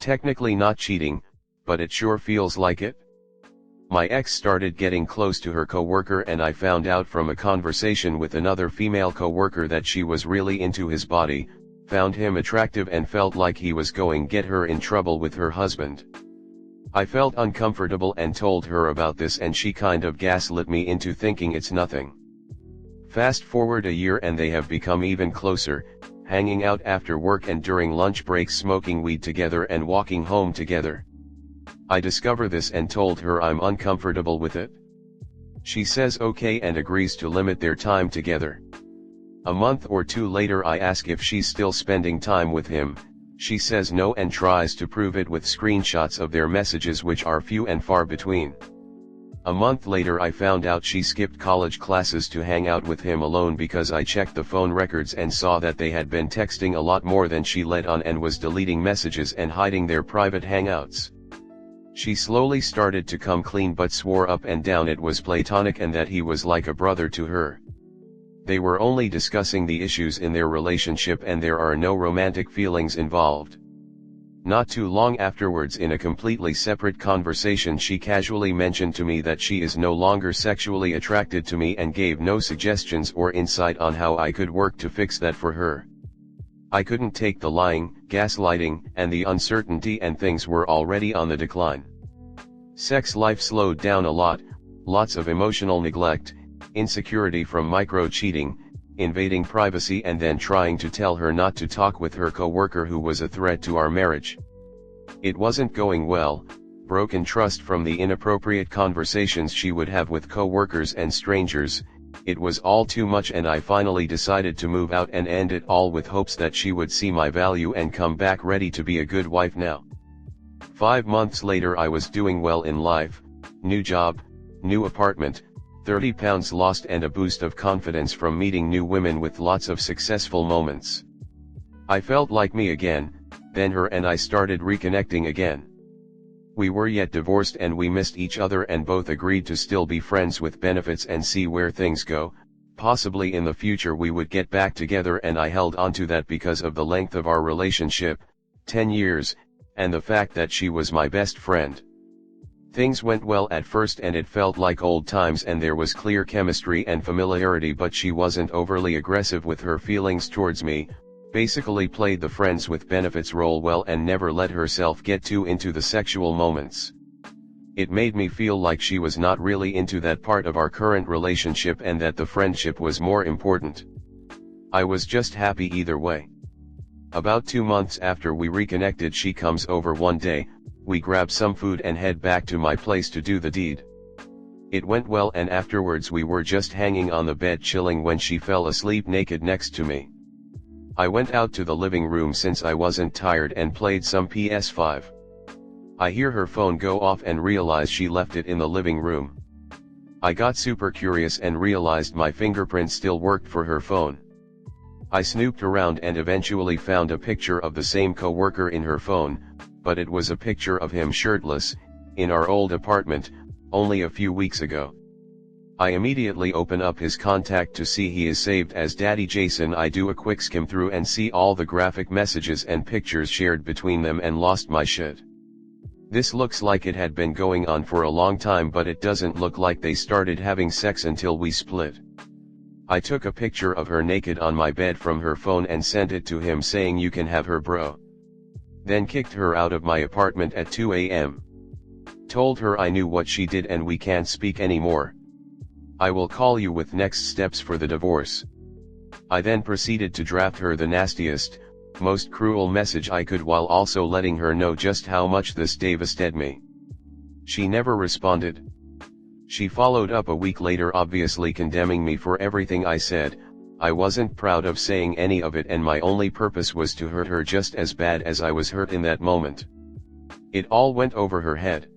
Technically not cheating, but it sure feels like it. My ex started getting close to her coworker and I found out from a conversation with another female coworker that she was really into his body, found him attractive and felt like he was going to get her in trouble with her husband. I felt uncomfortable and told her about this and she kind of gaslit me into thinking it's nothing. Fast forward a year and they have become even closer, hanging out after work and during lunch breaks, smoking weed together and walking home together. I discover this and told her I'm uncomfortable with it. She says okay and agrees to limit their time together. A month or two later I ask if she's still spending time with him. She says no and tries to prove it with screenshots of their messages, which are few and far between. A month later I found out she skipped college classes to hang out with him alone because I checked the phone records and saw that they had been texting a lot more than she let on and was deleting messages and hiding their private hangouts. She slowly started to come clean but swore up and down it was platonic and that he was like a brother to her. They were only discussing the issues in their relationship and there are no romantic feelings involved. Not too long afterwards, in a completely separate conversation, she casually mentioned to me that she is no longer sexually attracted to me and gave no suggestions or insight on how I could work to fix that for her. I couldn't take the lying, gaslighting, and the uncertainty, and things were already on the decline. Sex life slowed down a lot, lots of emotional neglect, insecurity from micro-cheating, invading privacy, and then trying to tell her not to talk with her coworker who was a threat to our marriage. It wasn't going well, broken trust from the inappropriate conversations she would have with coworkers and strangers. It was all too much and I finally decided to move out and end it all with hopes that she would see my value and come back ready to be a good wife now. 5 months later I was doing well in life, new job, new apartment, 30 pounds lost and a boost of confidence from meeting new women with lots of successful moments. I felt like me again, then her and I started reconnecting again. We were yet divorced and we missed each other and both agreed to still be friends with benefits and see where things go. Possibly in the future we would get back together and I held onto that because of the length of our relationship, 10 years, and the fact that she was my best friend. Things went well at first and it felt like old times and there was clear chemistry and familiarity, but she wasn't overly aggressive with her feelings towards me, basically played the friends with benefits role well and never let herself get too into the sexual moments. It made me feel like she was not really into that part of our current relationship and that the friendship was more important. I was just happy either way. About 2 months after we reconnected, she comes over one day. We grab some food and head back to my place to do the deed. It went well and afterwards we were just hanging on the bed chilling when she fell asleep naked next to me. I went out to the living room since I wasn't tired and played some PS5. I hear her phone go off and realize she left it in the living room. I got super curious and realized my fingerprint still worked for her phone. I snooped around and eventually found a picture of the same coworker in her phone, but it was a picture of him shirtless, in our old apartment, only a few weeks ago. I immediately open up his contact to see he is saved as Daddy Jason. I do a quick skim through and see all the graphic messages and pictures shared between them and lost my shit. This looks like it had been going on for a long time, but it doesn't look like they started having sex until we split. I took a picture of her naked on my bed from her phone and sent it to him saying, "You can have her, bro." Then kicked her out of my apartment at 2 a.m. Told her I knew what she did and we can't speak anymore. I will call you with next steps for the divorce. I then proceeded to draft her the nastiest, most cruel message I could, while also letting her know just how much this devastated me. She never responded. She followed up a week later, obviously condemning me for everything I said. I wasn't proud of saying any of it and my only purpose was to hurt her just as bad as I was hurt in that moment. It all went over her head.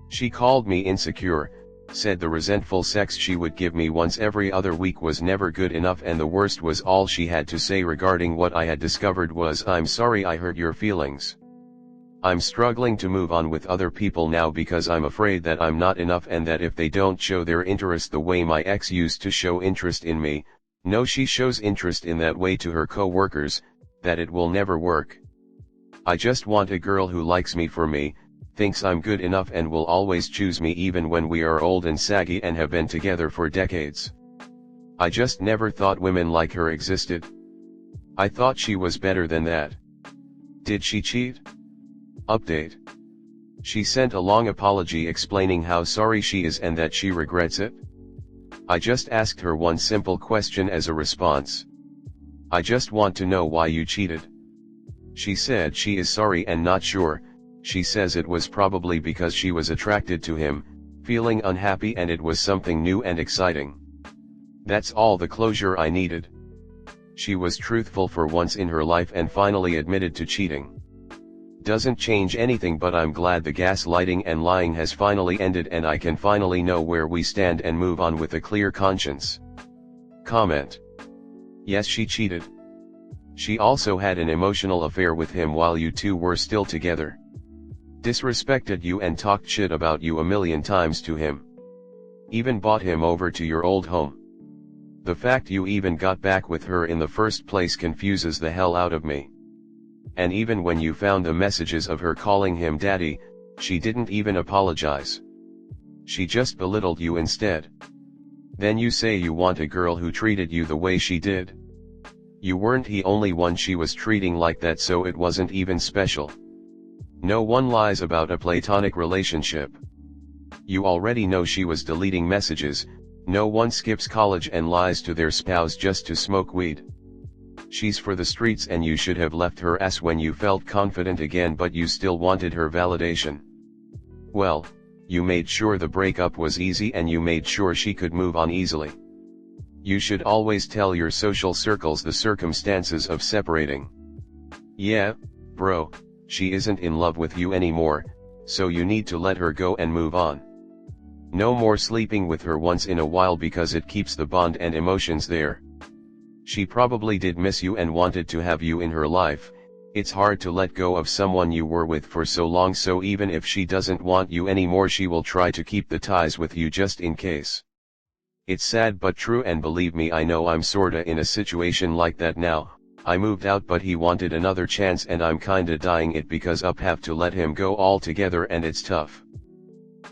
She called me insecure, said the resentful sex she would give me once every other week was never good enough, and the worst was all she had to say regarding what I had discovered was, "I'm sorry I hurt your feelings. I'm struggling to move on with other people now because I'm afraid that I'm not enough and that if they don't show their interest the way my ex used to show interest in me, no, she shows interest in that way to her co-workers, that it will never work. I just want a girl who likes me for me, thinks I'm good enough and will always choose me even when we are old and saggy and have been together for decades. I just never thought women like her existed. I thought she was better than that. Did she cheat? Update. She sent a long apology explaining how sorry she is and that she regrets it. I just asked her one simple question as a response. I just want to know why you cheated. She said she is sorry and not sure. She says it was probably because she was attracted to him, feeling unhappy, and it was something new and exciting. That's all the closure I needed. She was truthful for once in her life and finally admitted to cheating. Doesn't change anything, but I'm glad the gaslighting and lying has finally ended and I can finally know where we stand and move on with a clear conscience. Comment. Yes, she cheated. She also had an emotional affair with him while you two were still together. Disrespected you and talked shit about you a million times to him. Even brought him over to your old home. The fact you even got back with her in the first place confuses the hell out of me. And even when you found the messages of her calling him daddy, she didn't even apologize. She just belittled you instead. Then you say you want a girl who treated you the way she did. You weren't the only one she was treating like that, so it wasn't even special. No one lies about a platonic relationship. You already know she was deleting messages. No one skips college and lies to their spouse just to smoke weed. She's for the streets and you should have left her ass when you felt confident again, but you still wanted her validation. Well, you made sure the breakup was easy and you made sure she could move on easily. You should always tell your social circles the circumstances of separating. Yeah, bro, she isn't in love with you anymore, so you need to let her go and move on. No more sleeping with her once in a while because it keeps the bond and emotions there. She probably did miss you and wanted to have you in her life. It's hard to let go of someone you were with for so long, so even if she doesn't want you anymore, she will try to keep the ties with you just in case. It's sad but true, and believe me, I know I'm sorta in a situation like that now. I moved out but he wanted another chance and I'm kinda dying it because I have to let him go altogether and it's tough.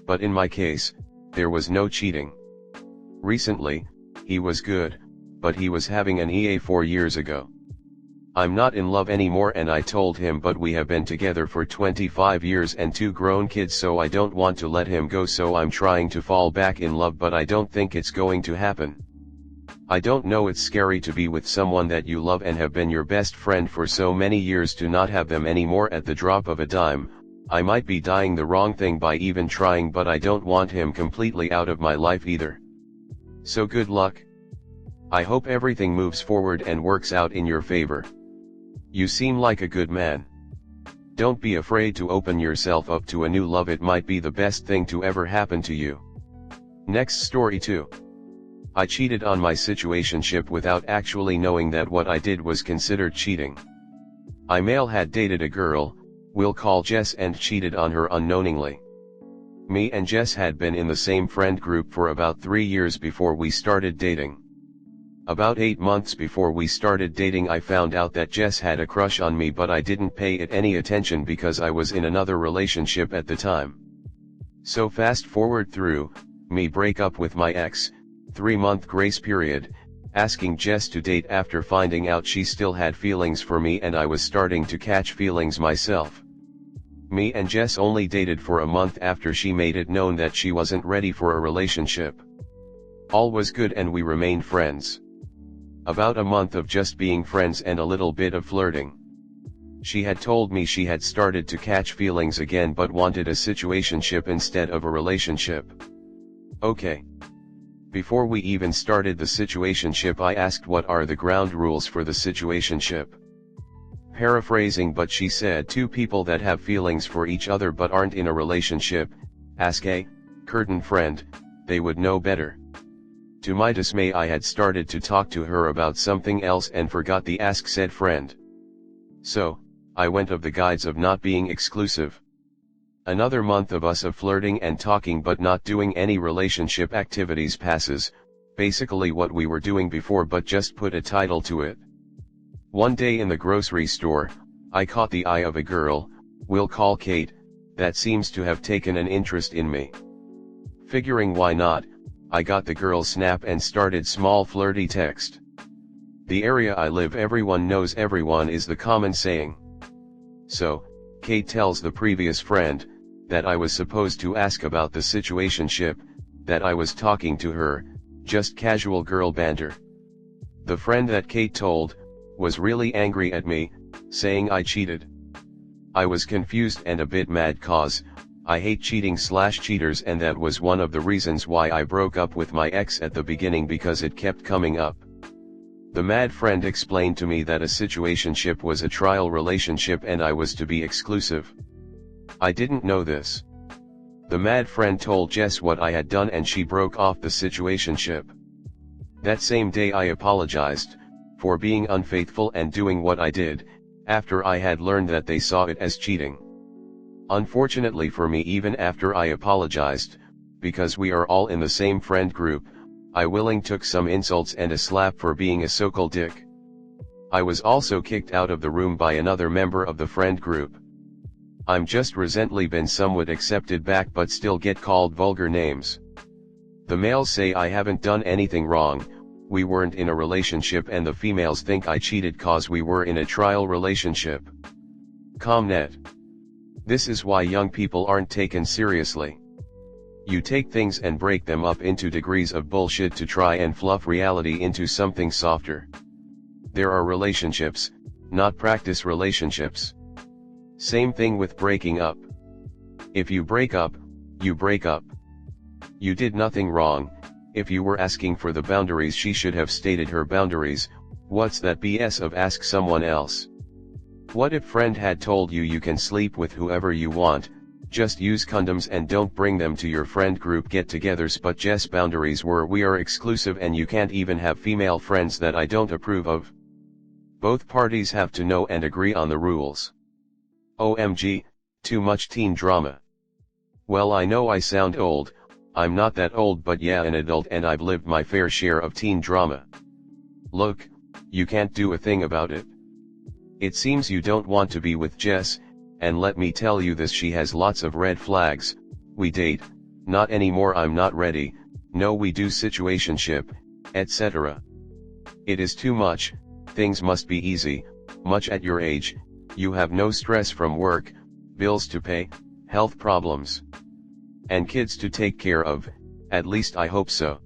But in my case, there was no cheating. Recently, he was good, but he was having an EA 4 years ago. I'm not in love anymore and I told him, but we have been together for 25 years and 2 grown kids, so I don't want to let him go, so I'm trying to fall back in love, but I don't think it's going to happen. I don't know, it's scary to be with someone that you love and have been your best friend for so many years to not have them anymore at the drop of a dime. I might be dying the wrong thing by even trying, but I don't want him completely out of my life either. So good luck. I hope everything moves forward and works out in your favor. You seem like a good man. Don't be afraid to open yourself up to a new love, it might be the best thing to ever happen to you. Next story 2. I cheated on my situationship without actually knowing that what I did was considered cheating. I had dated a girl, we'll call Jess, and cheated on her unknowingly. Me and Jess had been in the same friend group for about 3 years before we started dating. About 8 months before we started dating, I found out that Jess had a crush on me, but I didn't pay it any attention because I was in another relationship at the time. So fast forward through, me break up with my ex, 3-month grace period, asking Jess to date after finding out she still had feelings for me and I was starting to catch feelings myself. Me and Jess only dated for a month after she made it known that she wasn't ready for a relationship. All was good and we remained friends. About a month of just being friends and a little bit of flirting. She had told me she had started to catch feelings again but wanted a situationship instead of a relationship. Okay. Before we even started the situationship, I asked what are the ground rules for the situationship. Paraphrasing, but she said 2 people that have feelings for each other but aren't in a relationship, ask a curtain friend, they would know better. To my dismay, I had started to talk to her about something else and forgot the ask said friend. So, I went of the guides of not being exclusive. Another month of us of flirting and talking but not doing any relationship activities passes, basically what we were doing before but just put a title to it. One day in the grocery store, I caught the eye of a girl, we'll call Kate, that seems to have taken an interest in me. Figuring why not, I got the girl's snap and started small flirty text. The area I live everyone knows everyone is the common saying. So, Kate tells the previous friend, that I was supposed to ask about the situationship, that I was talking to her, just casual girl banter. The friend that Kate told, was really angry at me, saying I cheated. I was confused and a bit mad cause, I hate cheating/cheaters, and that was one of the reasons why I broke up with my ex at the beginning, because it kept coming up. The mad friend explained to me that a situationship was a trial relationship and I was to be exclusive. I didn't know this. The mad friend told Jess what I had done and she broke off the situationship. That same day I apologized, for being unfaithful and doing what I did, after I had learned that they saw it as cheating. Unfortunately for me, even after I apologized, because we are all in the same friend group, I willing took some insults and a slap for being a so-called dick. I was also kicked out of the room by another member of the friend group. I'm just recently been somewhat accepted back but still get called vulgar names. The males say I haven't done anything wrong, we weren't in a relationship, and the females think I cheated cause we were in a trial relationship. Comnet. This is why young people aren't taken seriously. You take things and break them up into degrees of bullshit to try and fluff reality into something softer. There are relationships, not practice relationships. Same thing with breaking up. If you break up, you break up. You did nothing wrong. If you were asking for the boundaries, she should have stated her boundaries. What's that BS of ask someone else? What if friend had told you you can sleep with whoever you want, just use condoms and don't bring them to your friend group get-togethers, but Jess' boundaries were we are exclusive and you can't even have female friends that I don't approve of. Both parties have to know and agree on the rules. OMG, too much teen drama. Well, I know I sound old, I'm not that old, but yeah, an adult, and I've lived my fair share of teen drama. Look, you can't do a thing about it. It seems you don't want to be with Jess, and let me tell you this, she has lots of red flags. We date, not anymore, I'm not ready, no we do situationship, etc. It is too much, things must be easy, much at your age, you have no stress from work, bills to pay, health problems, and kids to take care of, at least I hope so.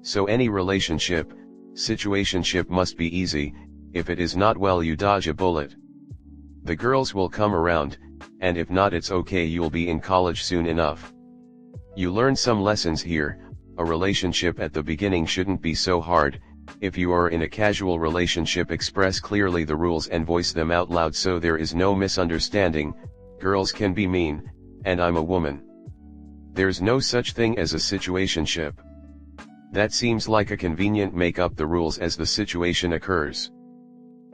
So any relationship, situationship must be easy, if it is not, well, you dodge a bullet. The girls will come around, and if not, it's okay, you'll be in college soon enough. You learn some lessons here. A relationship at the beginning shouldn't be so hard. If you are in a casual relationship, express clearly the rules and voice them out loud so there is no misunderstanding. Girls can be mean, and I'm a woman. There's no such thing as a situationship. That seems like a convenient make up the rules as the situation occurs.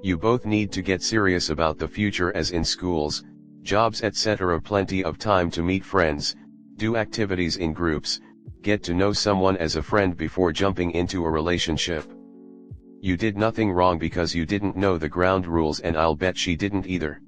You both need to get serious about the future, as in schools, jobs, etc. Plenty of time to meet friends, do activities in groups, get to know someone as a friend before jumping into a relationship. You did nothing wrong because you didn't know the ground rules, and I'll bet she didn't either.